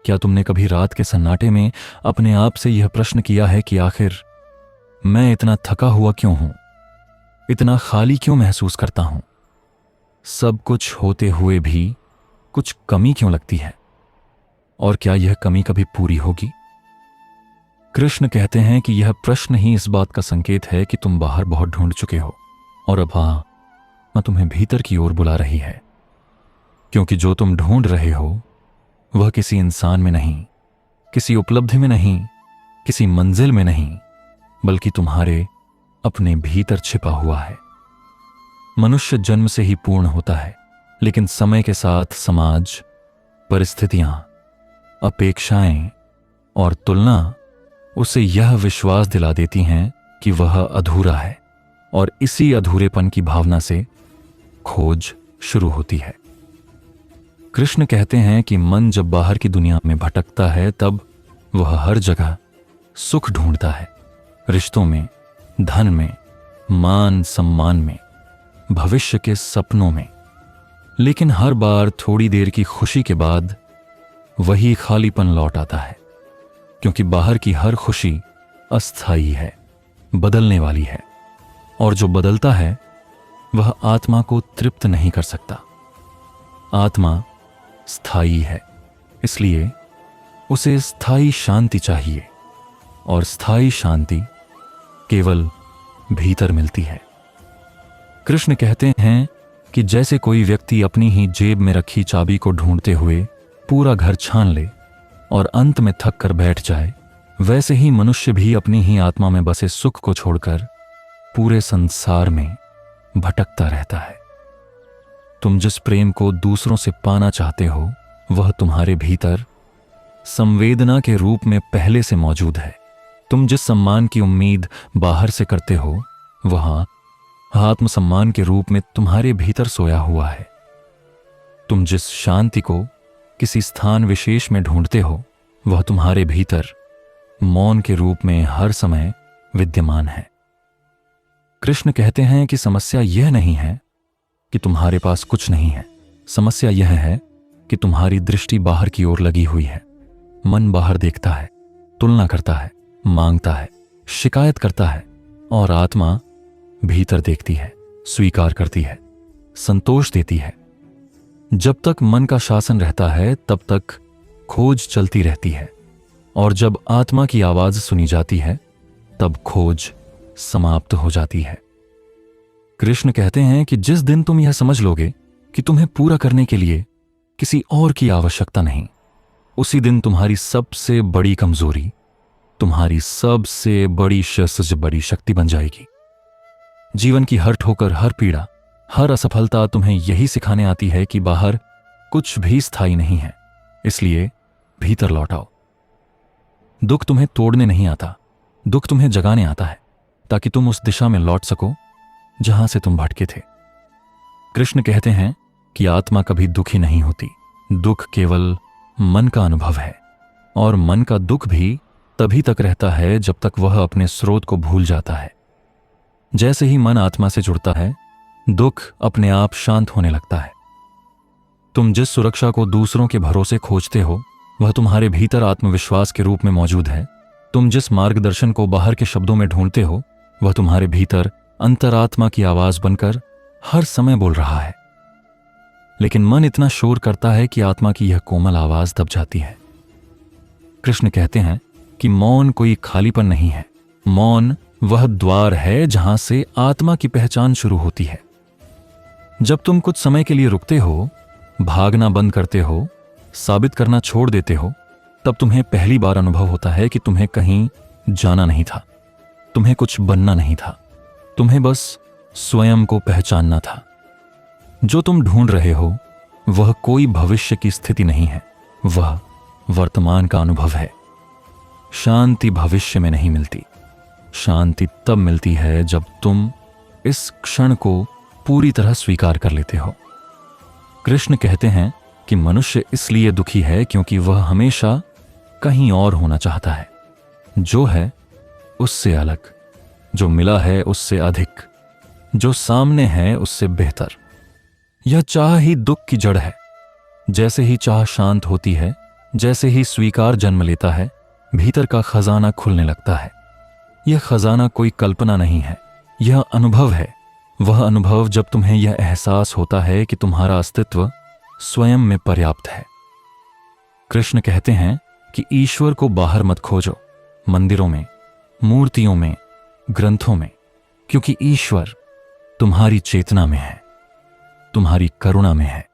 क्या तुमने कभी रात के सन्नाटे में अपने आप से यह प्रश्न किया है कि आखिर मैं इतना थका हुआ क्यों हूं, इतना खाली क्यों महसूस करता हूं, सब कुछ होते हुए भी कुछ कमी क्यों लगती है, और क्या यह कमी कभी पूरी होगी? कृष्ण कहते हैं कि यह प्रश्न ही इस बात का संकेत है कि तुम बाहर बहुत ढूंढ चुके हो और अब मैं तुम्हें भीतर की ओर बुला रही है, क्योंकि जो तुम ढूंढ रहे हो वह किसी इंसान में नहीं, किसी उपलब्धि में नहीं, किसी मंजिल में नहीं, बल्कि तुम्हारे अपने भीतर छिपा हुआ है। मनुष्य जन्म से ही पूर्ण होता है, लेकिन समय के साथ समाज, परिस्थितियां, अपेक्षाएं और तुलना उसे यह विश्वास दिला देती हैं कि वह अधूरा है, और इसी अधूरेपन की भावना से खोज शुरू होती है। कृष्ण कहते हैं कि मन जब बाहर की दुनिया में भटकता है तब वह हर जगह सुख ढूंढता है, रिश्तों में, धन में, मान सम्मान में, भविष्य के सपनों में। लेकिन हर बार थोड़ी देर की खुशी के बाद वही खालीपन लौट आता है, क्योंकि बाहर की हर खुशी अस्थायी है, बदलने वाली है, और जो बदलता है वह आत्मा को तृप्त नहीं कर सकता। आत्मा स्थायी है, इसलिए उसे स्थायी शांति चाहिए, और स्थायी शांति केवल भीतर मिलती है। कृष्ण कहते हैं कि जैसे कोई व्यक्ति अपनी ही जेब में रखी चाबी को ढूंढते हुए पूरा घर छान ले और अंत में थक कर बैठ जाए, वैसे ही मनुष्य भी अपनी ही आत्मा में बसे सुख को छोड़कर पूरे संसार में भटकता रहता है। तुम जिस प्रेम को दूसरों से पाना चाहते हो वह तुम्हारे भीतर संवेदना के रूप में पहले से मौजूद है। तुम जिस सम्मान की उम्मीद बाहर से करते हो वह आत्मसम्मान के रूप में तुम्हारे भीतर सोया हुआ है। तुम जिस शांति को किसी स्थान विशेष में ढूंढते हो वह तुम्हारे भीतर मौन के रूप में हर समय विद्यमान है। कृष्ण कहते हैं कि समस्या यह नहीं है कि तुम्हारे पास कुछ नहीं है, समस्या यह है कि तुम्हारी दृष्टि बाहर की ओर लगी हुई है। मन बाहर देखता है, तुलना करता है, मांगता है, शिकायत करता है, और आत्मा भीतर देखती है, स्वीकार करती है, संतोष देती है। जब तक मन का शासन रहता है तब तक खोज चलती रहती है, और जब आत्मा की आवाज सुनी जाती है तब खोज समाप्त हो जाती है। कृष्ण कहते हैं कि जिस दिन तुम यह समझ लोगे कि तुम्हें पूरा करने के लिए किसी और की आवश्यकता नहीं, उसी दिन तुम्हारी सबसे बड़ी कमजोरी तुम्हारी सबसे बड़ी शक्ति बन जाएगी। जीवन की हर ठोकर, हर पीड़ा, हर असफलता तुम्हें यही सिखाने आती है कि बाहर कुछ भी स्थायी नहीं है, इसलिए भीतर लौट आओ। दुख तुम्हें तोड़ने नहीं आता, दुख तुम्हें जगाने आता है, ताकि तुम उस दिशा में लौट सको जहां से तुम भटके थे। कृष्ण कहते हैं कि आत्मा कभी दुखी नहीं होती, दुख केवल मन का अनुभव है, और मन का दुख भी तभी तक रहता है जब तक वह अपने स्रोत को भूल जाता है। जैसे ही मन आत्मा से जुड़ता है, दुख अपने आप शांत होने लगता है। तुम जिस सुरक्षा को दूसरों के भरोसे खोजते हो वह तुम्हारे भीतर आत्मविश्वास के रूप में मौजूद है। तुम जिस मार्गदर्शन को बाहर के शब्दों में ढूंढते हो वह तुम्हारे भीतर अंतरात्मा की आवाज बनकर हर समय बोल रहा है। लेकिन मन इतना शोर करता है कि आत्मा की यह कोमल आवाज दब जाती है। कृष्ण कहते हैं कि मौन कोई खालीपन नहीं है, मौन वह द्वार है जहां से आत्मा की पहचान शुरू होती है। जब तुम कुछ समय के लिए रुकते हो, भागना बंद करते हो, साबित करना छोड़ देते हो, तब तुम्हें पहली बार अनुभव होता है कि तुम्हें कहीं जाना नहीं था, तुम्हें कुछ बनना नहीं था, तुम्हें बस स्वयं को पहचानना था। जो तुम ढूंढ रहे हो वह कोई भविष्य की स्थिति नहीं है, वह वर्तमान का अनुभव है। शांति भविष्य में नहीं मिलती, शांति तब मिलती है जब तुम इस क्षण को पूरी तरह स्वीकार कर लेते हो। कृष्ण कहते हैं कि मनुष्य इसलिए दुखी है क्योंकि वह हमेशा कहीं और होना चाहता है, जो है उससे अलग, जो मिला है उससे अधिक, जो सामने है उससे बेहतर। यह चाह ही दुख की जड़ है। जैसे ही चाह शांत होती है जैसे ही स्वीकार जन्म लेता है, भीतर का खजाना खुलने लगता है। यह खजाना कोई कल्पना नहीं है, यह अनुभव है। वह अनुभव जब तुम्हें यह एहसास होता है कि तुम्हारा अस्तित्व स्वयं में पर्याप्त है। कृष्ण कहते हैं कि ईश्वर को बाहर मत खोजो, मंदिरों में, मूर्तियों में, ग्रंथों में, क्योंकि ईश्वर तुम्हारी चेतना में है, तुम्हारी करुणा में है,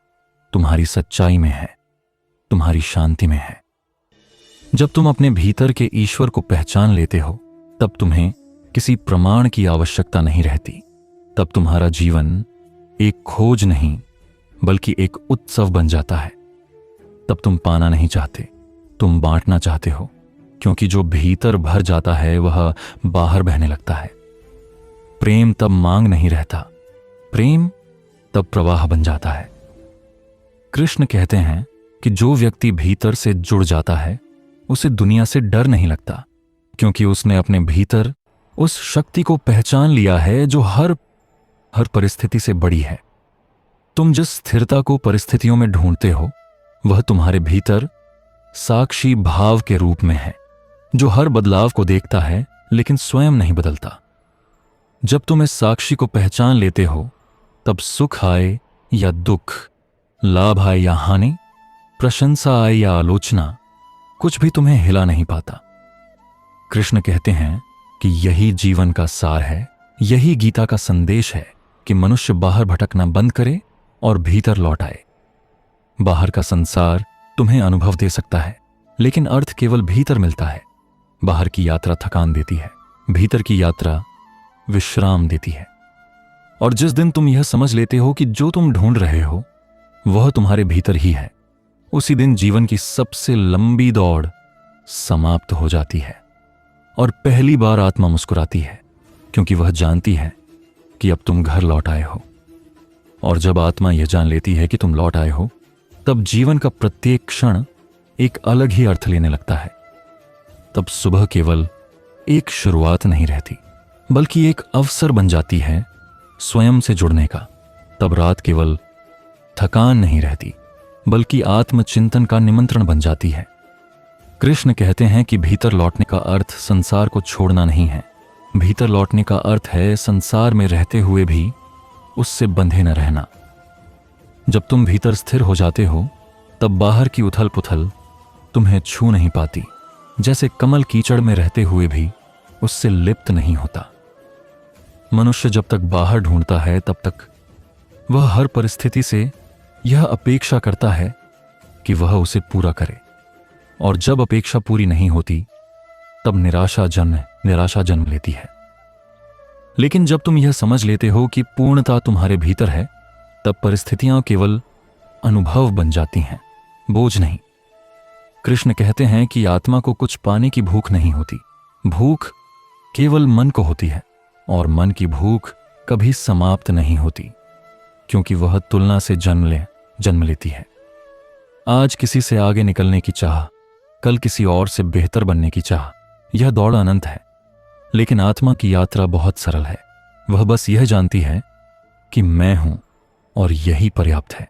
तुम्हारी सच्चाई में है, तुम्हारी शांति में है। जब तुम अपने भीतर के ईश्वर को पहचान लेते हो, तब तुम्हें किसी प्रमाण की आवश्यकता नहीं रहती। तब तुम्हारा जीवन एक खोज नहीं बल्कि एक उत्सव बन जाता है। तब तुम पाना नहीं चाहते, तुम बांटना चाहते हो, क्योंकि जो भीतर भर जाता है वह बाहर बहने लगता है। प्रेम तब मांग नहीं रहता, प्रेम तब प्रवाह बन जाता है। कृष्ण कहते हैं कि जो व्यक्ति भीतर से जुड़ जाता है उसे दुनिया से डर नहीं लगता, क्योंकि उसने अपने भीतर उस शक्ति को पहचान लिया है जो हर परिस्थिति से बड़ी है। तुम जिस स्थिरता को परिस्थितियों में ढूंढते हो वह तुम्हारे भीतर साक्षी भाव के रूप में है, जो हर बदलाव को देखता है लेकिन स्वयं नहीं बदलता। जब तुम इस साक्षी को पहचान लेते हो, तब सुख आए या दुख, लाभ आए या हानि, प्रशंसा आए या आलोचना, कुछ भी तुम्हें हिला नहीं पाता। कृष्ण कहते हैं कि यही जीवन का सार है, यही गीता का संदेश है कि मनुष्य बाहर भटकना बंद करे और भीतर लौट आए। बाहर का संसार तुम्हें अनुभव दे सकता है, लेकिन अर्थ केवल भीतर मिलता है। बाहर की यात्रा थकान देती है, भीतर की यात्रा विश्राम देती है। और जिस दिन तुम यह समझ लेते हो कि जो तुम ढूंढ रहे हो वह तुम्हारे भीतर ही है, उसी दिन जीवन की सबसे लंबी दौड़ समाप्त हो जाती है। और पहली बार आत्मा मुस्कुराती है, क्योंकि वह जानती है कि अब तुम घर लौट आए हो। और जब आत्मा यह जान लेती है कि तुम लौट आए हो, तब जीवन का प्रत्येक क्षण एक अलग ही अर्थ लेने लगता है। तब सुबह केवल एक शुरुआत नहीं रहती, बल्कि एक अवसर बन जाती है स्वयं से जुड़ने का। तब रात केवल थकान नहीं रहती, बल्कि आत्मचिंतन का निमंत्रण बन जाती है। कृष्ण कहते हैं कि भीतर लौटने का अर्थ संसार को छोड़ना नहीं है। भीतर लौटने का अर्थ है संसार में रहते हुए भी उससे बंधे न रहना। जब तुम भीतर स्थिर हो जाते हो, तब बाहर की उथल पुथल तुम्हें छू नहीं पाती, जैसे कमल कीचड़ में रहते हुए भी उससे लिप्त नहीं होता। मनुष्य जब तक बाहर ढूंढता है, तब तक वह हर परिस्थिति से यह अपेक्षा करता है कि वह उसे पूरा करे, और जब अपेक्षा पूरी नहीं होती, तब निराशा जन्म लेती है। लेकिन जब तुम यह समझ लेते हो कि पूर्णता तुम्हारे भीतर है, तब परिस्थितियां केवल अनुभव बन जाती हैं, बोझ नहीं। कृष्ण कहते हैं कि आत्मा को कुछ पाने की भूख नहीं होती, भूख केवल मन को होती है, और मन की भूख कभी समाप्त नहीं होती, क्योंकि वह तुलना से जन्म लेती है। आज किसी से आगे निकलने की चाह, कल किसी और से बेहतर बनने की चाह, यह दौड़ अनंत है। लेकिन आत्मा की यात्रा बहुत सरल है। वह बस यह जानती है कि मैं हूं और यही पर्याप्त है।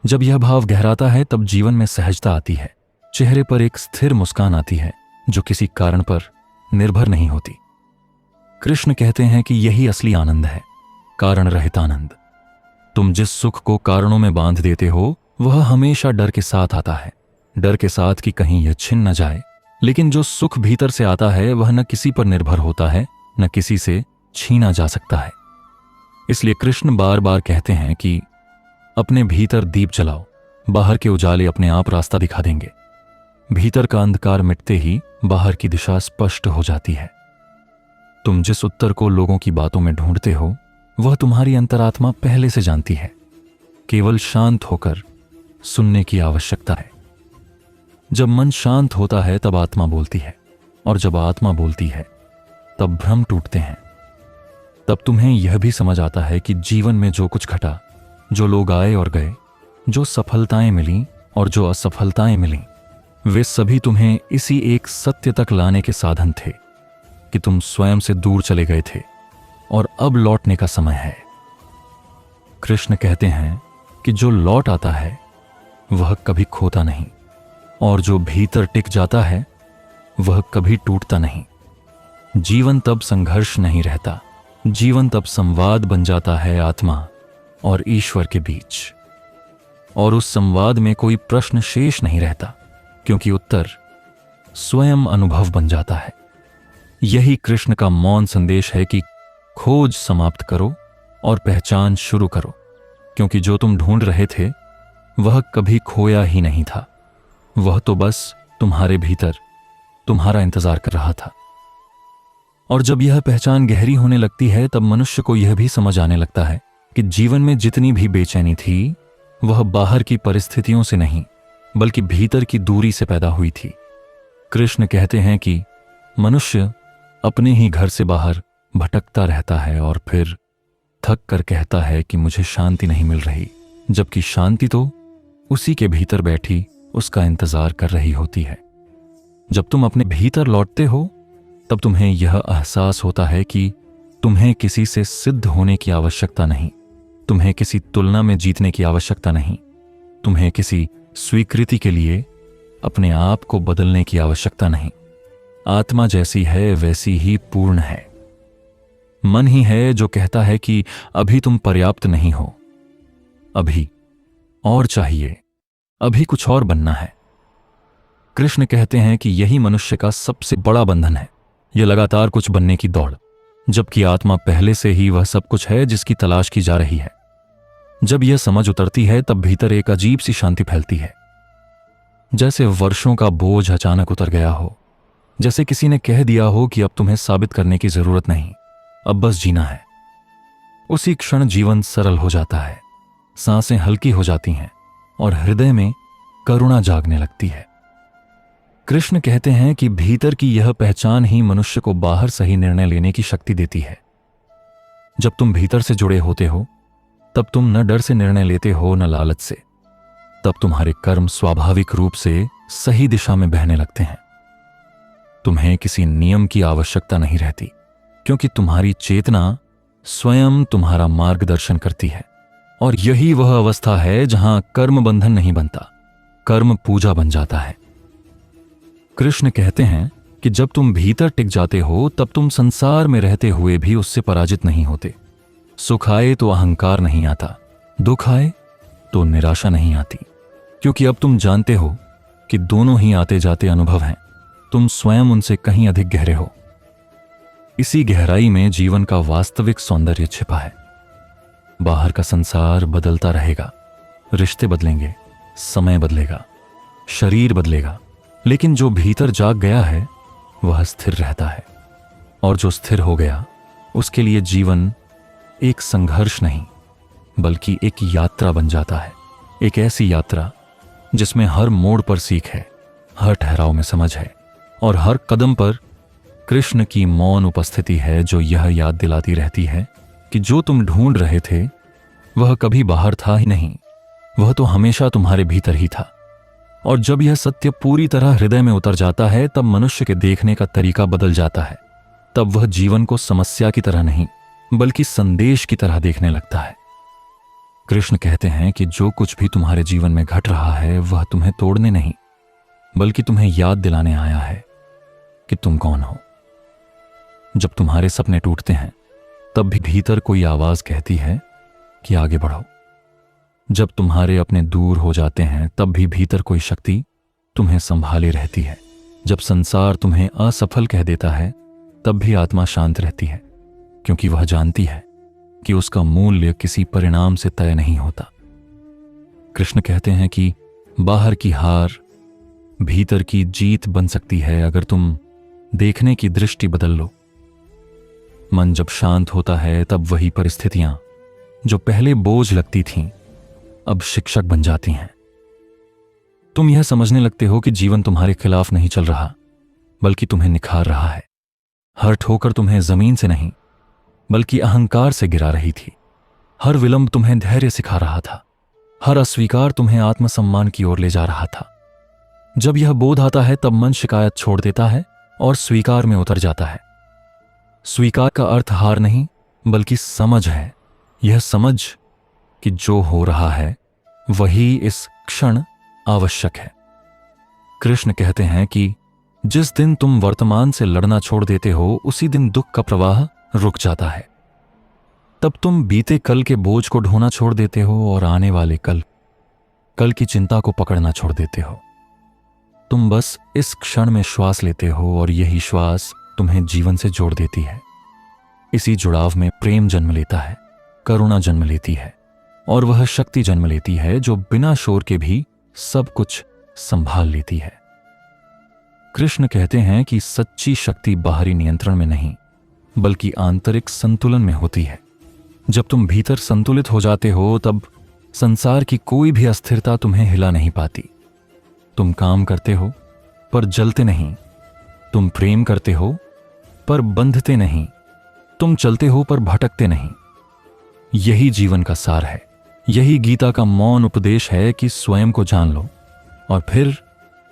जब यह भाव गहराता है, तब जीवन में सहजता आती है, चेहरे पर एक स्थिर मुस्कान आती है जो किसी कारण पर निर्भर नहीं होती। कृष्ण कहते हैं कि यही असली आनंद है, कारण रहित आनंद। तुम जिस सुख को कारणों में बांध देते हो, वह हमेशा डर के साथ आता है, डर के साथ कि कहीं यह छिन न जाए। लेकिन जो सुख भीतर से आता है वह न किसी पर निर्भर होता है, न किसी से छीना जा सकता है। इसलिए कृष्ण बार बार कहते हैं कि अपने भीतर दीप जलाओ, बाहर के उजाले अपने आप रास्ता दिखा देंगे। भीतर का अंधकार मिटते ही बाहर की दिशा स्पष्ट हो जाती है। तुम जिस उत्तर को लोगों की बातों में ढूंढते हो, वह तुम्हारी अंतरात्मा पहले से जानती है। केवल शांत होकर सुनने की आवश्यकता है। जब मन शांत होता है तब आत्मा बोलती है, और जब आत्मा बोलती है तब भ्रम टूटते हैं। तब तुम्हें यह भी समझ आता है कि जीवन में जो कुछ घटा, जो लोग आए और गए, जो सफलताएं मिली और जो असफलताएं मिली, वे सभी तुम्हें इसी एक सत्य तक लाने के साधन थे कि तुम स्वयं से दूर चले गए थे और अब लौटने का समय है। कृष्ण कहते हैं कि जो लौट आता है वह कभी खोता नहीं, और जो भीतर टिक जाता है वह कभी टूटता नहीं। जीवन तब संघर्ष नहीं रहता, जीवन तब संवाद बन जाता है आत्मा और ईश्वर के बीच। और उस संवाद में कोई प्रश्न शेष नहीं रहता, क्योंकि उत्तर स्वयं अनुभव बन जाता है। यही कृष्ण का मौन संदेश है कि खोज समाप्त करो और पहचान शुरू करो, क्योंकि जो तुम ढूंढ रहे थे वह कभी खोया ही नहीं था, वह तो बस तुम्हारे भीतर तुम्हारा इंतजार कर रहा था। और जब यह पहचान गहरी होने लगती है तब मनुष्य को यह भी समझ आने लगता है कि जीवन में जितनी भी बेचैनी थी वह बाहर की परिस्थितियों से नहीं बल्कि भीतर की दूरी से पैदा हुई थी। कृष्ण कहते हैं कि मनुष्य अपने ही घर से बाहर भटकता रहता है और फिर थक कर कहता है कि मुझे शांति नहीं मिल रही, जबकि शांति तो उसी के भीतर बैठी उसका इंतजार कर रही होती है। जब तुम अपने भीतर लौटते हो तब तुम्हें यह एहसास होता है कि तुम्हें किसी से सिद्ध होने की आवश्यकता नहीं, तुम्हें किसी तुलना में जीतने की आवश्यकता नहीं, तुम्हें किसी स्वीकृति के लिए अपने आप को बदलने की आवश्यकता नहीं। आत्मा जैसी है वैसी ही पूर्ण है। मन ही है जो कहता है कि अभी तुम पर्याप्त नहीं हो, अभी और चाहिए, अभी कुछ और बनना है। कृष्ण कहते हैं कि यही मनुष्य का सबसे बड़ा बंधन है, यह लगातार कुछ बनने की दौड़, जबकि आत्मा पहले से ही वह सब कुछ है जिसकी तलाश की जा रही है। जब यह समझ उतरती है तब भीतर एक अजीब सी शांति फैलती है, जैसे वर्षों का बोझ अचानक उतर गया हो, जैसे किसी ने कह दिया हो कि अब तुम्हें साबित करने की जरूरत नहीं, अब बस जीना है। उसी क्षण जीवन सरल हो जाता है, सांसें हल्की हो जाती हैं और हृदय में करुणा जागने लगती है। कृष्ण कहते हैं कि भीतर की यह पहचान ही मनुष्य को बाहर सही निर्णय लेने की शक्ति देती है। जब तुम भीतर से जुड़े होते हो तब तुम न डर से निर्णय लेते हो न लालच से, तब तुम्हारे कर्म स्वाभाविक रूप से सही दिशा में बहने लगते हैं। तुम्हें किसी नियम की आवश्यकता नहीं रहती, क्योंकि तुम्हारी चेतना स्वयं तुम्हारा मार्गदर्शन करती है। और यही वह अवस्था है जहां कर्म बंधन नहीं बनता, कर्म पूजा बन जाता है। कृष्ण कहते हैं कि जब तुम भीतर टिक जाते हो तब तुम संसार में रहते हुए भी उससे पराजित नहीं होते। सुख आए तो अहंकार नहीं आता, दुख आए तो निराशा नहीं आती, क्योंकि अब तुम जानते हो कि दोनों ही आते जाते अनुभव हैं, तुम स्वयं उनसे कहीं अधिक गहरे हो। इसी गहराई में जीवन का वास्तविक सौंदर्य छिपा है। बाहर का संसार बदलता रहेगा, रिश्ते बदलेंगे, समय बदलेगा, शरीर बदलेगा, लेकिन जो भीतर जाग गया है वह स्थिर रहता है। और जो स्थिर हो गया उसके लिए जीवन एक संघर्ष नहीं बल्कि एक यात्रा बन जाता है। एक ऐसी यात्रा जिसमें हर मोड़ पर सीख है, हर ठहराव में समझ है और हर कदम पर कृष्ण की मौन उपस्थिति है, जो यह याद दिलाती रहती है कि जो तुम ढूंढ रहे थे वह कभी बाहर था ही नहीं, वह तो हमेशा तुम्हारे भीतर ही था। और जब यह सत्य पूरी तरह हृदय में उतर जाता है तब मनुष्य के देखने का तरीका बदल जाता है। तब वह जीवन को समस्या की तरह नहीं बल्कि संदेश की तरह देखने लगता है। कृष्ण कहते हैं कि जो कुछ भी तुम्हारे जीवन में घट रहा है वह तुम्हें तोड़ने नहीं बल्कि तुम्हें याद दिलाने आया है कि तुम कौन हो। जब तुम्हारे सपने टूटते हैं तब भी भीतर कोई आवाज कहती है कि आगे बढ़ो। जब तुम्हारे अपने दूर हो जाते हैं तब भी भीतर कोई शक्ति तुम्हें संभाले रहती है। जब संसार तुम्हें असफल कह देता है तब भी आत्मा शांत रहती है, क्योंकि वह जानती है कि उसका मूल्य किसी परिणाम से तय नहीं होता। कृष्ण कहते हैं कि बाहर की हार भीतर की जीत बन सकती है अगर तुम देखने की दृष्टि बदल लो। मन जब शांत होता है तब वही परिस्थितियां जो पहले बोझ लगती थीं अब शिक्षक बन जाती हैं। तुम यह समझने लगते हो कि जीवन तुम्हारे खिलाफ नहीं चल रहा बल्कि तुम्हें निखार रहा है। हर ठोकर तुम्हें जमीन से नहीं बल्कि अहंकार से गिरा रही थी। हर विलंब तुम्हें धैर्य सिखा रहा था। हर अस्वीकार तुम्हें आत्मसम्मान की ओर ले जा रहा था। जब यह बोध आता है तब मन शिकायत छोड़ देता है और स्वीकार में उतर जाता है। स्वीकार का अर्थ हार नहीं बल्कि समझ है। यह समझ कि जो हो रहा है वही इस क्षण आवश्यक है। कृष्ण कहते हैं कि जिस दिन तुम वर्तमान से लड़ना छोड़ देते हो उसी दिन दुख का प्रवाह रुक जाता है। तब तुम बीते कल के बोझ को ढोना छोड़ देते हो और आने वाले कल की चिंता को पकड़ना छोड़ देते हो। तुम बस इस क्षण में श्वास लेते हो और यही श्वास तुम्हें जीवन से जोड़ देती है। इसी जुड़ाव में प्रेम जन्म लेता है, करुणा जन्म लेती है और वह शक्ति जन्म लेती है जो बिना शोर के भी सब कुछ संभाल लेती है। कृष्ण कहते हैं कि सच्ची शक्ति बाहरी नियंत्रण में नहीं बल्कि आंतरिक संतुलन में होती है। जब तुम भीतर संतुलित हो जाते हो तब संसार की कोई भी अस्थिरता तुम्हें हिला नहीं पाती। तुम काम करते हो पर जलते नहीं, तुम प्रेम करते हो पर बंधते नहीं, तुम चलते हो पर भटकते नहीं। यही जीवन का सार है। यही गीता का मौन उपदेश है कि स्वयं को जान लो और फिर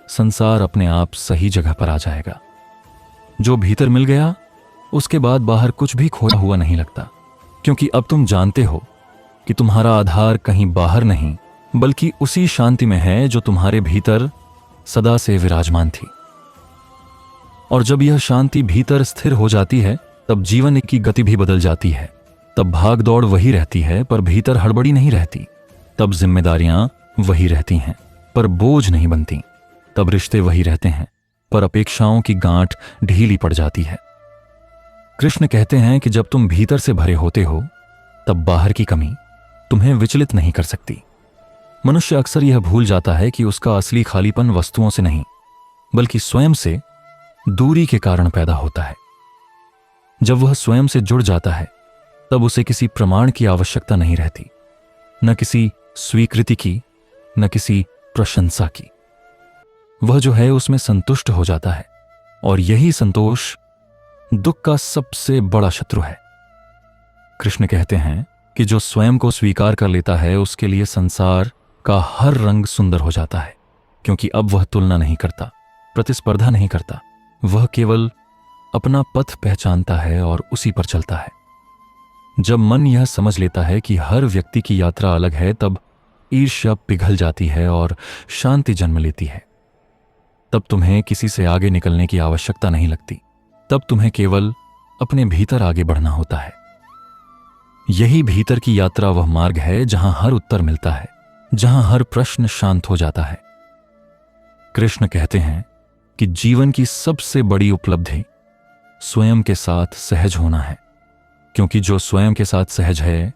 संसार अपने आप सही जगह पर आ जाएगा। जो भीतर मिल गया उसके बाद बाहर कुछ भी खोया हुआ नहीं लगता, क्योंकि अब तुम जानते हो कि तुम्हारा आधार कहीं बाहर नहीं बल्कि उसी शांति में है जो तुम्हारे भीतर सदा से विराजमान थी। और जब यह शांति भीतर स्थिर हो जाती है तब जीवन की गति भी बदल जाती है। तब भाग दौड़ वही रहती है पर भीतर हड़बड़ी नहीं रहती। तब जिम्मेदारियां वही रहती हैं पर बोझ नहीं बनती। तब रिश्ते वही रहते हैं पर अपेक्षाओं की गांठ ढीली पड़ जाती है। कृष्ण कहते हैं कि जब तुम भीतर से भरे होते हो तब बाहर की कमी तुम्हें विचलित नहीं कर सकती। मनुष्य अक्सर यह भूल जाता है कि उसका असली खालीपन वस्तुओं से नहीं बल्कि स्वयं से दूरी के कारण पैदा होता है। जब वह स्वयं से जुड़ जाता है तब उसे किसी प्रमाण की आवश्यकता नहीं रहती, न किसी स्वीकृति की, न किसी प्रशंसा की। वह जो है उसमें संतुष्ट हो जाता है और यही संतोष दुख का सबसे बड़ा शत्रु है। कृष्ण कहते हैं कि जो स्वयं को स्वीकार कर लेता है उसके लिए संसार का हर रंग सुंदर हो जाता है, क्योंकि अब वह तुलना नहीं करता, प्रतिस्पर्धा नहीं करता। वह केवल अपना पथ पहचानता है और उसी पर चलता है। जब मन यह समझ लेता है कि हर व्यक्ति की यात्रा अलग है तब ईर्ष्या पिघल जाती है और शांति जन्म लेती है। तब तुम्हें किसी से आगे निकलने की आवश्यकता नहीं लगती। तब तुम्हें केवल अपने भीतर आगे बढ़ना होता है। यही भीतर की यात्रा वह मार्ग है जहां हर उत्तर मिलता है, जहां हर प्रश्न शांत हो जाता है। कृष्ण कहते हैं कि जीवन की सबसे बड़ी उपलब्धि स्वयं के साथ सहज होना है, क्योंकि जो स्वयं के साथ सहज है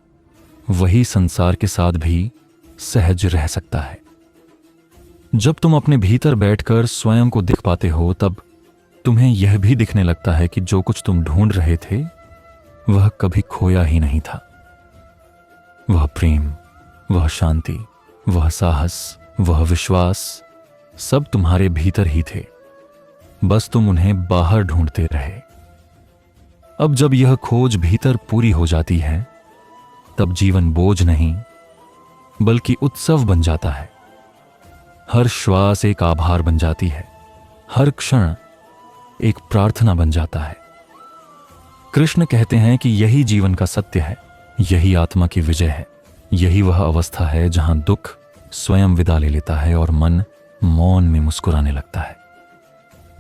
वही संसार के साथ भी सहज रह सकता है। जब तुम अपने भीतर बैठकर स्वयं को देख पाते हो तब तुम्हें यह भी दिखने लगता है कि जो कुछ तुम ढूंढ रहे थे वह कभी खोया ही नहीं था। वह प्रेम, वह शांति, वह साहस, वह विश्वास सब तुम्हारे भीतर ही थे, बस तुम उन्हें बाहर ढूंढते रहे। अब जब यह खोज भीतर पूरी हो जाती है तब जीवन बोझ नहीं बल्कि उत्सव बन जाता है। हर श्वास एक आभार बन जाती है, हर क्षण एक प्रार्थना बन जाता है। कृष्ण कहते हैं कि यही जीवन का सत्य है, यही आत्मा की विजय है, यही वह अवस्था है जहां दुख स्वयं विदा ले लेता है और मन मौन में मुस्कुराने लगता है।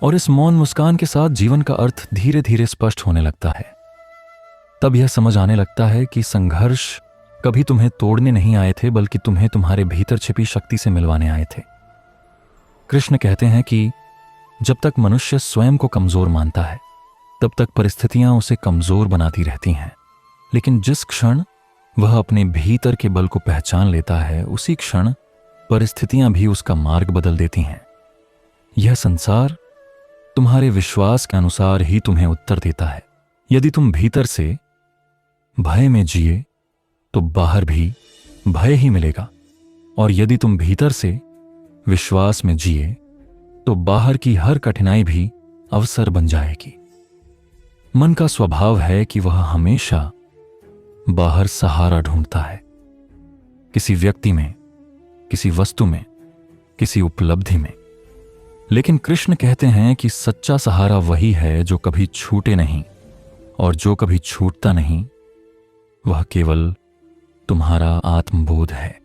और इस मौन मुस्कान के साथ जीवन का अर्थ धीरे धीरे स्पष्ट होने लगता है। तब यह समझ आने लगता है कि संघर्ष कभी तुम्हें तोड़ने नहीं आए थे बल्कि तुम्हें तुम्हारे भीतर छिपी शक्ति से मिलवाने आए थे। कृष्ण कहते हैं कि जब तक मनुष्य स्वयं को कमजोर मानता है तब तक परिस्थितियां उसे कमजोर बनाती रहती हैं, लेकिन जिस क्षण वह अपने भीतर के बल को पहचान लेता है उसी क्षण परिस्थितियां भी उसका मार्ग बदल देती हैं। यह संसार तुम्हारे विश्वास के अनुसार ही तुम्हें उत्तर देता है। यदि तुम भीतर से भय में जिए तो बाहर भी भय ही मिलेगा, और यदि तुम भीतर से विश्वास में जिए तो बाहर की हर कठिनाई भी अवसर बन जाएगी। मन का स्वभाव है कि वह हमेशा बाहर सहारा ढूंढता है, किसी व्यक्ति में, किसी वस्तु में, किसी उपलब्धि में। लेकिन कृष्ण कहते हैं कि सच्चा सहारा वही है जो कभी छूटे नहीं, और जो कभी छूटता नहीं वह केवल तुम्हारा आत्मबोध है।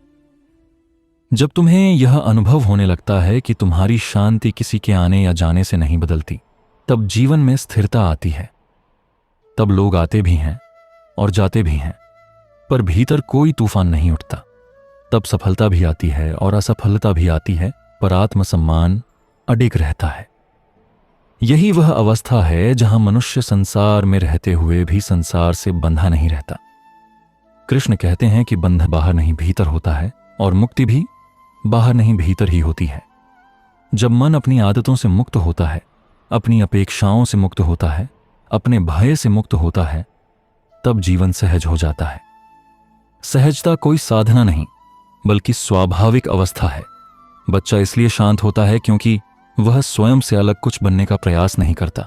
जब तुम्हें यह अनुभव होने लगता है कि तुम्हारी शांति किसी के आने या जाने से नहीं बदलती, तब जीवन में स्थिरता आती है। तब लोग आते भी हैं और जाते भी हैं, पर भीतर कोई तूफान नहीं उठता। तब सफलता भी आती है और असफलता भी आती है, पर आत्मसम्मान अडिग रहता है। यही वह अवस्था है जहां मनुष्य संसार में रहते हुए भी संसार से बंधा नहीं रहता। कृष्ण कहते हैं कि बंधन बाहर नहीं भीतर होता है और मुक्ति भी बाहर नहीं भीतर ही होती है। जब मन अपनी आदतों से मुक्त होता है, अपनी अपेक्षाओं से मुक्त होता है, अपने भय से मुक्त होता है, तब जीवन सहज हो जाता है। सहजता कोई साधना नहीं, बल्कि स्वाभाविक अवस्था है। बच्चा इसलिए शांत होता है क्योंकि वह स्वयं से अलग कुछ बनने का प्रयास नहीं करता।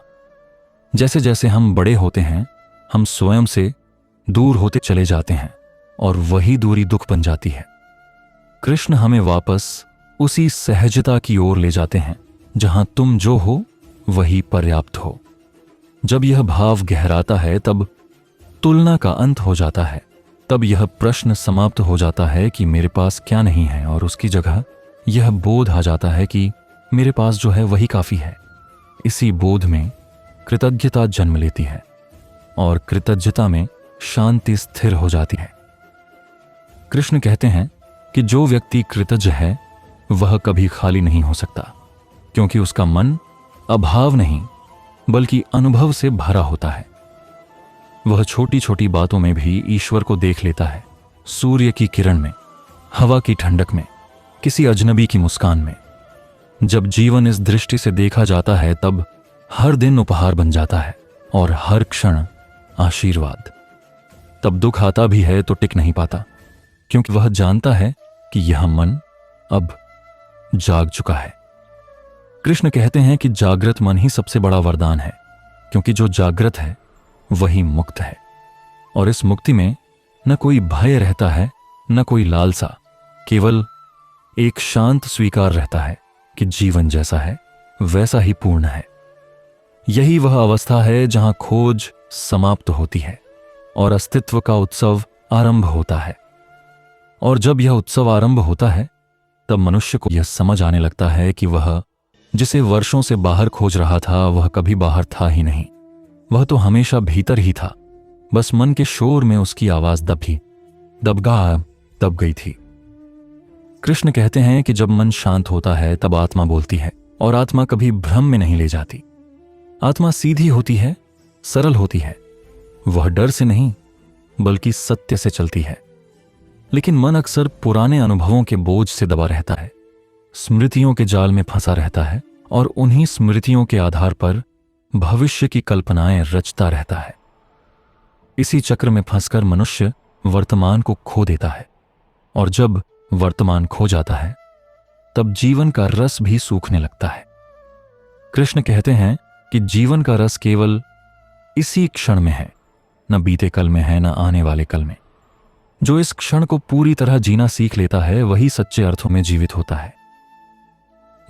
जैसे जैसे हम बड़े होते हैं, हम स्वयं से दूर होते चले जाते हैं और वही दूरी दुख बन जाती है। कृष्ण हमें वापस उसी सहजता की ओर ले जाते हैं जहां तुम जो हो वही पर्याप्त हो। जब यह भाव गहराता है, तब तुलना का अंत हो जाता है। तब यह प्रश्न समाप्त हो जाता है कि मेरे पास क्या नहीं है, और उसकी जगह यह बोध आ जाता है कि मेरे पास जो है वही काफी है। इसी बोध में कृतज्ञता जन्म लेती है और कृतज्ञता में शांति स्थिर हो जाती है। कृष्ण कहते हैं कि जो व्यक्ति कृतज्ञ है वह कभी खाली नहीं हो सकता, क्योंकि उसका मन अभाव नहीं बल्कि अनुभव से भरा होता है। वह छोटी छोटी बातों में भी ईश्वर को देख लेता है। सूर्य की किरण में, हवा की ठंडक में, किसी अजनबी की मुस्कान में। जब जीवन इस दृष्टि से देखा जाता है, तब हर दिन उपहार बन जाता है और हर क्षण आशीर्वाद। तब दुख आता भी है तो टिक नहीं पाता, क्योंकि वह जानता है कि यह मन अब जाग चुका है। कृष्ण कहते हैं कि जागृत मन ही सबसे बड़ा वरदान है, क्योंकि जो जागृत है वही मुक्त है। और इस मुक्ति में न कोई भय रहता है, न कोई लालसा, केवल एक शांत स्वीकार रहता है कि जीवन जैसा है वैसा ही पूर्ण है। यही वह अवस्था है जहां खोज समाप्त होती है और अस्तित्व का उत्सव आरंभ होता है। और जब यह उत्सव आरंभ होता है, तब मनुष्य को यह समझ आने लगता है कि वह जिसे वर्षों से बाहर खोज रहा था, वह कभी बाहर था ही नहीं। वह तो हमेशा भीतर ही था, बस मन के शोर में उसकी आवाज दब गई थी। कृष्ण कहते हैं कि जब मन शांत होता है, तब आत्मा बोलती है, और आत्मा कभी भ्रम में नहीं ले जाती। आत्मा सीधी होती है, सरल होती है। वह डर से नहीं बल्कि सत्य से चलती है। लेकिन मन अक्सर पुराने अनुभवों के बोझ से दबा रहता है, स्मृतियों के जाल में फंसा रहता है, और उन्हीं स्मृतियों के आधार पर भविष्य की कल्पनाएं रचता रहता है। इसी चक्र में फंसकर मनुष्य वर्तमान को खो देता है, और जब वर्तमान खो जाता है, तब जीवन का रस भी सूखने लगता है। कृष्ण कहते हैं कि जीवन का रस केवल इसी क्षण में है, न बीते कल में है, न आने वाले कल में। जो इस क्षण को पूरी तरह जीना सीख लेता है, वही सच्चे अर्थों में जीवित होता है।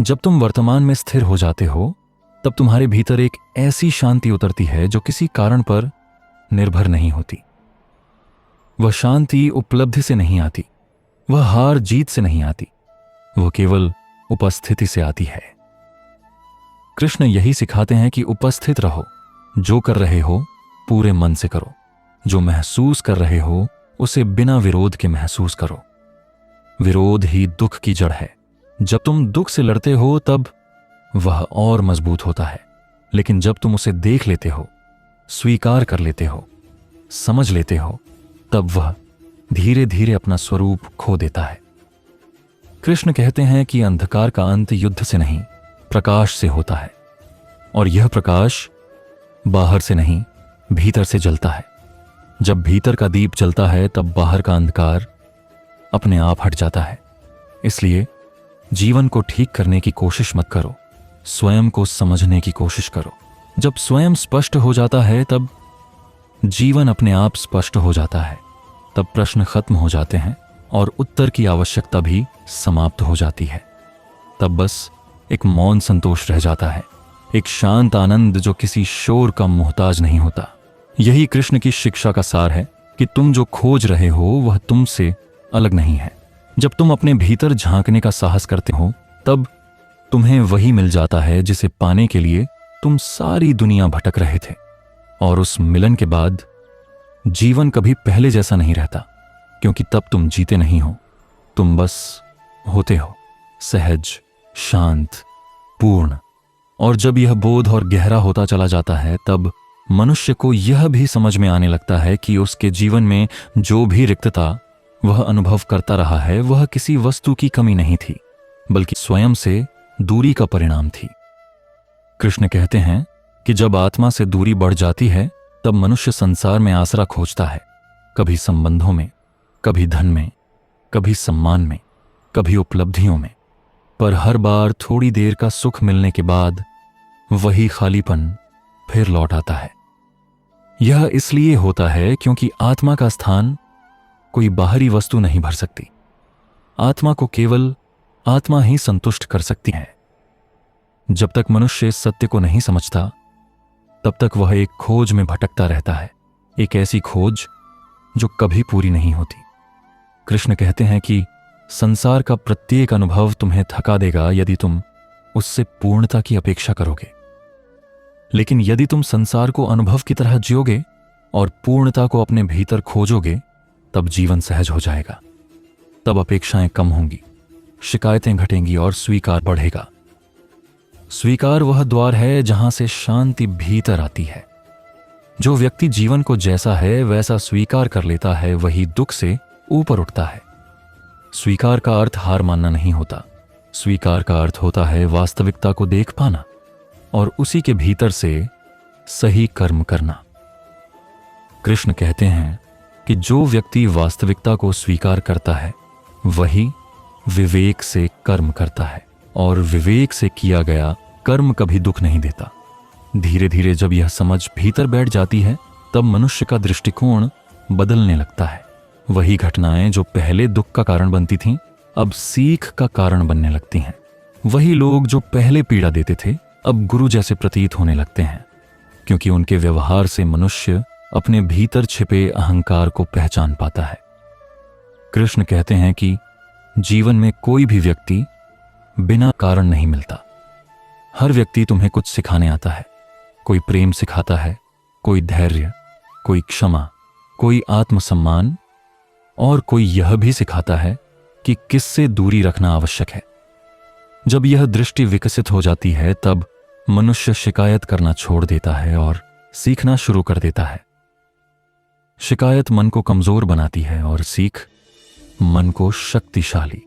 जब तुम वर्तमान में स्थिर हो जाते हो, तब तुम्हारे भीतर एक ऐसी शांति उतरती है जो किसी कारण पर निर्भर नहीं होती। वह शांति उपलब्धि से नहीं आती, वह हार जीत से नहीं आती, वह केवल उपस्थिति से आती है। कृष्ण यही सिखाते हैं कि उपस्थित रहो, जो कर रहे हो पूरे मन से करो, जो महसूस कर रहे हो उसे बिना विरोध के महसूस करो। विरोध ही दुख की जड़ है। जब तुम दुख से लड़ते हो, तब वह और मजबूत होता है, लेकिन जब तुम उसे देख लेते हो, स्वीकार कर लेते हो, समझ लेते हो, तब वह धीरे धीरे अपना स्वरूप खो देता है। कृष्ण कहते हैं कि अंधकार का अंत युद्ध से नहीं, प्रकाश से होता है, और यह प्रकाश बाहर से नहीं, भीतर से जलता है। जब भीतर का दीप जलता है, तब बाहर का अंधकार अपने आप हट जाता है। इसलिए जीवन को ठीक करने की कोशिश मत करो, स्वयं को समझने की कोशिश करो। जब स्वयं स्पष्ट हो जाता है, तब जीवन अपने आप स्पष्ट हो जाता है। तब प्रश्न खत्म हो जाते हैं और उत्तर की आवश्यकता भी समाप्त हो जाती है। तब बस एक मौन संतोष रह जाता है, एक शांत आनंद जो किसी शोर का मोहताज नहीं होता। यही कृष्ण की शिक्षा का सार है कि तुम जो खोज रहे हो वह तुमसे अलग नहीं है। जब तुम अपने भीतर झांकने का साहस करते हो तब तुम्हें वही मिल जाता है जिसे पाने के लिए तुम सारी दुनिया भटक रहे थे। और उस मिलन के बाद जीवन कभी पहले जैसा नहीं रहता, क्योंकि तब तुम जीते नहीं हो, तुम बस होते हो, सहज, शांत, पूर्ण। और जब यह बोध और गहरा होता चला जाता है तब मनुष्य को यह भी समझ में आने लगता है कि उसके जीवन में जो भी रिक्तता वह अनुभव करता रहा है वह किसी वस्तु की कमी नहीं थी, बल्कि स्वयं से दूरी का परिणाम थी। कृष्ण कहते हैं कि जब आत्मा से दूरी बढ़ जाती है तब मनुष्य संसार में आसरा खोजता है, कभी संबंधों में, कभी धन में, कभी सम्मान में, कभी उपलब्धियों में, पर हर बार थोड़ी देर का सुख मिलने के बाद वही खालीपन फिर लौट आता है। यह इसलिए होता है क्योंकि आत्मा का स्थान कोई बाहरी वस्तु नहीं भर सकती। आत्मा को केवल आत्मा ही संतुष्ट कर सकती है। जब तक मनुष्य इस सत्य को नहीं समझता तब तक वह एक खोज में भटकता रहता है, एक ऐसी खोज जो कभी पूरी नहीं होती। कृष्ण कहते हैं कि संसार का प्रत्येक अनुभव तुम्हें थका देगा यदि तुम उससे पूर्णता की अपेक्षा करोगे, लेकिन यदि तुम संसार को अनुभव की तरह जियोगे और पूर्णता को अपने भीतर खोजोगे तब जीवन सहज हो जाएगा। तब अपेक्षाएं कम होंगी, शिकायतें घटेंगी और स्वीकार बढ़ेगा। स्वीकार वह द्वार है जहां से शांति भीतर आती है। जो व्यक्ति जीवन को जैसा है वैसा स्वीकार कर लेता है वही दुख से ऊपर उठता है। स्वीकार का अर्थ हार मानना नहीं होता, स्वीकार का अर्थ होता है वास्तविकता को देख पाना और उसी के भीतर से सही कर्म करना। कृष्ण कहते हैं कि जो व्यक्ति वास्तविकता को स्वीकार करता है वही विवेक से कर्म करता है, और विवेक से किया गया कर्म कभी दुख नहीं देता। धीरे धीरे जब यह समझ भीतर बैठ जाती है तब मनुष्य का दृष्टिकोण बदलने लगता है। वही घटनाएं जो पहले दुख का कारण बनती थीं अब सीख का कारण बनने लगती हैं। वही लोग जो पहले पीड़ा देते थे अब गुरु जैसे प्रतीत होने लगते हैं, क्योंकि उनके व्यवहार से मनुष्य अपने भीतर छिपे अहंकार को पहचान पाता है। कृष्ण कहते हैं कि जीवन में कोई भी व्यक्ति बिना कारण नहीं मिलता। हर व्यक्ति तुम्हें कुछ सिखाने आता है। कोई प्रेम सिखाता है, कोई धैर्य, कोई क्षमा, कोई आत्मसम्मान, और कोई यह भी सिखाता है कि किससे दूरी रखना आवश्यक है। जब यह दृष्टि विकसित हो जाती है तब मनुष्य शिकायत करना छोड़ देता है और सीखना शुरू कर देता है। शिकायत मन को कमजोर बनाती है और सीख मन को शक्तिशाली।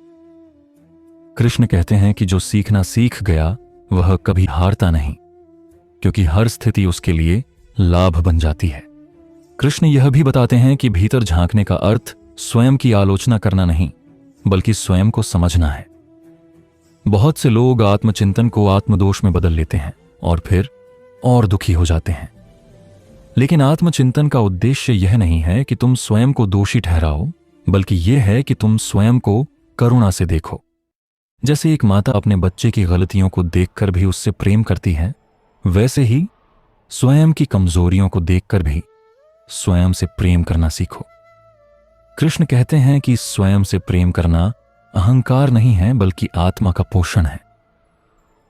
कृष्ण कहते हैं कि जो सीखना सीख गया वह कभी हारता नहीं, क्योंकि हर स्थिति उसके लिए लाभ बन जाती है। कृष्ण यह भी बताते हैं कि भीतर झांकने का अर्थ स्वयं की आलोचना करना नहीं, बल्कि स्वयं को समझना है। बहुत से लोग आत्मचिंतन को आत्मदोष में बदल लेते हैं और फिर और दुखी हो जाते हैं। लेकिन आत्मचिंतन का उद्देश्य यह नहीं है कि तुम स्वयं को दोषी ठहराओ, बल्कि यह है कि तुम स्वयं को करुणा से देखो। जैसे एक माता अपने बच्चे की गलतियों को देखकर भी उससे प्रेम करती है, वैसे ही स्वयं की कमजोरियों को देखकर भी स्वयं से प्रेम करना सीखो। कृष्ण कहते हैं कि स्वयं से प्रेम करना अहंकार नहीं है, बल्कि आत्मा का पोषण है।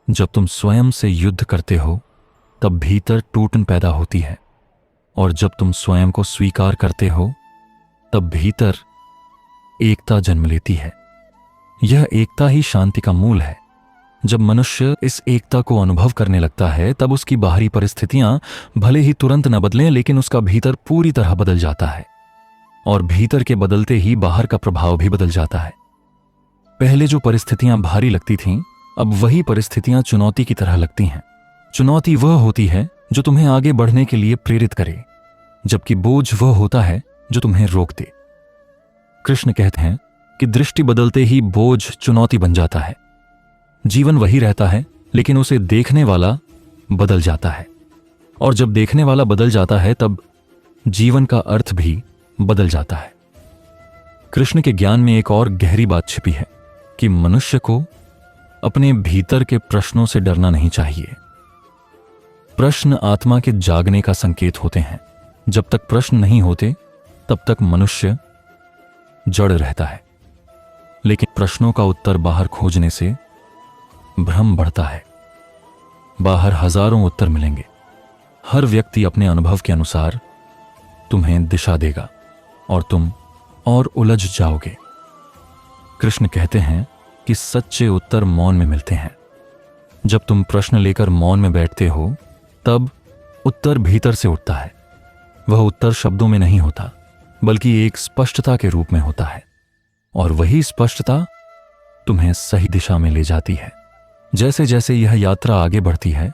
जब तुम स्वयं से युद्ध करते हो तब भीतर टूटन पैदा होती है, और जब तुम स्वयं को स्वीकार करते हो तब भीतर एकता जन्म लेती है। यह एकता ही शांति का मूल है। जब मनुष्य इस एकता को अनुभव करने लगता है तब उसकी बाहरी परिस्थितियां भले ही तुरंत न बदलें, लेकिन उसका भीतर पूरी तरह बदल जाता है, और भीतर के बदलते ही बाहर का प्रभाव भी बदल जाता है। पहले जो परिस्थितियां भारी लगती थीं अब वही परिस्थितियां चुनौती की तरह लगती हैं। चुनौती वह होती है जो तुम्हें आगे बढ़ने के लिए प्रेरित करे, जबकि बोझ वह होता है जो तुम्हें रोक दे। कृष्ण कहते हैं कि दृष्टि बदलते ही बोझ चुनौती बन जाता है। जीवन वही रहता है, लेकिन उसे देखने वाला बदल जाता है, और जब देखने वाला बदल जाता है तब जीवन का अर्थ भी बदल जाता है। कृष्ण के ज्ञान में एक और गहरी बात छिपी है कि मनुष्य को अपने भीतर के प्रश्नों से डरना नहीं चाहिए। प्रश्न आत्मा के जागने का संकेत होते हैं। जब तक प्रश्न नहीं होते तब तक मनुष्य जड़ रहता है। लेकिन प्रश्नों का उत्तर बाहर खोजने से भ्रम बढ़ता है। बाहर हजारों उत्तर मिलेंगे, हर व्यक्ति अपने अनुभव के अनुसार तुम्हें दिशा देगा और तुम और उलझ जाओगे। कृष्ण कहते हैं कि सच्चे उत्तर मौन में मिलते हैं। जब तुम प्रश्न लेकर मौन में बैठते हो तब उत्तर भीतर से उठता है। वह उत्तर शब्दों में नहीं होता, बल्कि एक स्पष्टता के रूप में होता है, और वही स्पष्टता तुम्हें सही दिशा में ले जाती है। जैसे जैसे यह यात्रा आगे बढ़ती है,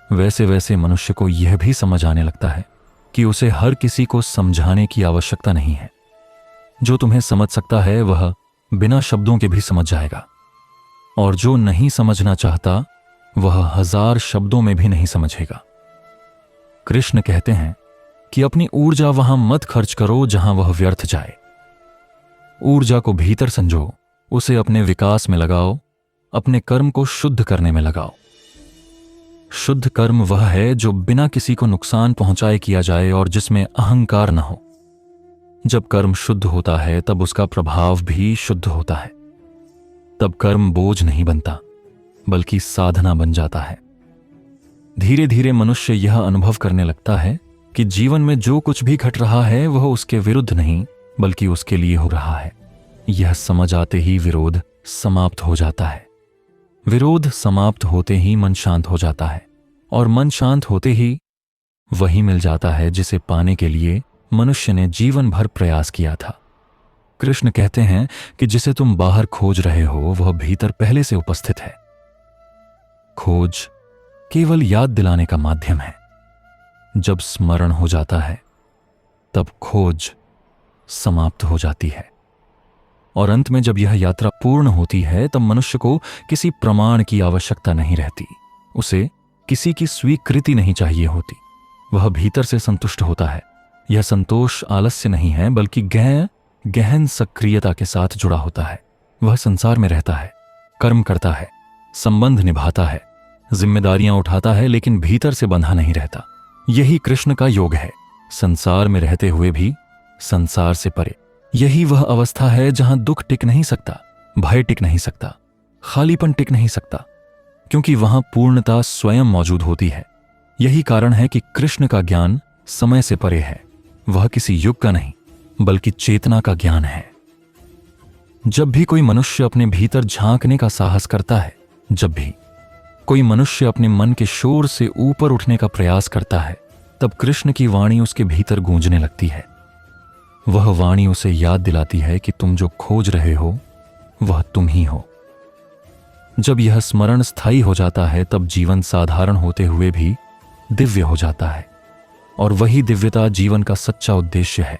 वैसे वैसे मनुष्य को यह भी समझ आने लगता है कि उसे हर किसी को समझाने की आवश्यकता नहीं है। जो तुम्हें समझ सकता है वह बिना शब्दों के भी समझ जाएगा, और जो नहीं समझना चाहता वह हजार शब्दों में भी नहीं समझेगा। कृष्ण कहते हैं कि अपनी ऊर्जा वहां मत खर्च करो जहां वह व्यर्थ जाए। ऊर्जा को भीतर संजो, उसे अपने विकास में लगाओ, अपने कर्म को शुद्ध करने में लगाओ। शुद्ध कर्म वह है जो बिना किसी को नुकसान पहुंचाए किया जाए और जिसमें अहंकार न हो। जब कर्म शुद्ध होता है तब उसका प्रभाव भी शुद्ध होता है। तब कर्म बोझ नहीं बनता, बल्कि साधना बन जाता है। धीरे धीरे मनुष्य यह अनुभव करने लगता है कि जीवन में जो कुछ भी घट रहा है वह उसके विरुद्ध नहीं, बल्कि उसके लिए हो रहा है। यह समझ आते ही विरोध समाप्त हो जाता है। विरोध समाप्त होते ही मन शांत हो जाता है, और मन शांत होते ही वही मिल जाता है जिसे पाने के लिए मनुष्य ने जीवन भर प्रयास किया था। कृष्ण कहते हैं कि जिसे तुम बाहर खोज रहे हो वह भीतर पहले से उपस्थित है। खोज केवल याद दिलाने का माध्यम है। जब स्मरण हो जाता है तब खोज समाप्त हो जाती है, और अंत में जब यह यात्रा पूर्ण होती है तब मनुष्य को किसी प्रमाण की आवश्यकता नहीं रहती। उसे किसी की स्वीकृति नहीं चाहिए होती। वह भीतर से संतुष्ट होता है। यह संतोष आलस्य नहीं है, बल्कि गहन सक्रियता के साथ जुड़ा होता है। वह संसार में रहता है, कर्म करता है, संबंध निभाता है, जिम्मेदारियां उठाता है, लेकिन भीतर से बंधा नहीं रहता। यही कृष्ण का योग है, संसार में रहते हुए भी संसार से परे। यही वह अवस्था है जहां दुख टिक नहीं सकता, भय टिक नहीं सकता, खालीपन टिक नहीं सकता, क्योंकि वहां पूर्णता स्वयं मौजूद होती है। यही कारण है कि कृष्ण का ज्ञान समय से परे है। वह किसी युग का नहीं, बल्कि चेतना का ज्ञान है। जब भी कोई मनुष्य अपने भीतर झांकने का साहस करता है, जब भी कोई मनुष्य अपने मन के शोर से ऊपर उठने का प्रयास करता है, तब कृष्ण की वाणी उसके भीतर गूंजने लगती है। वह वाणी उसे याद दिलाती है कि तुम जो खोज रहे हो वह तुम ही हो। जब यह स्मरण स्थायी हो जाता है तब जीवन साधारण होते हुए भी दिव्य हो जाता है, और वही दिव्यता जीवन का सच्चा उद्देश्य है।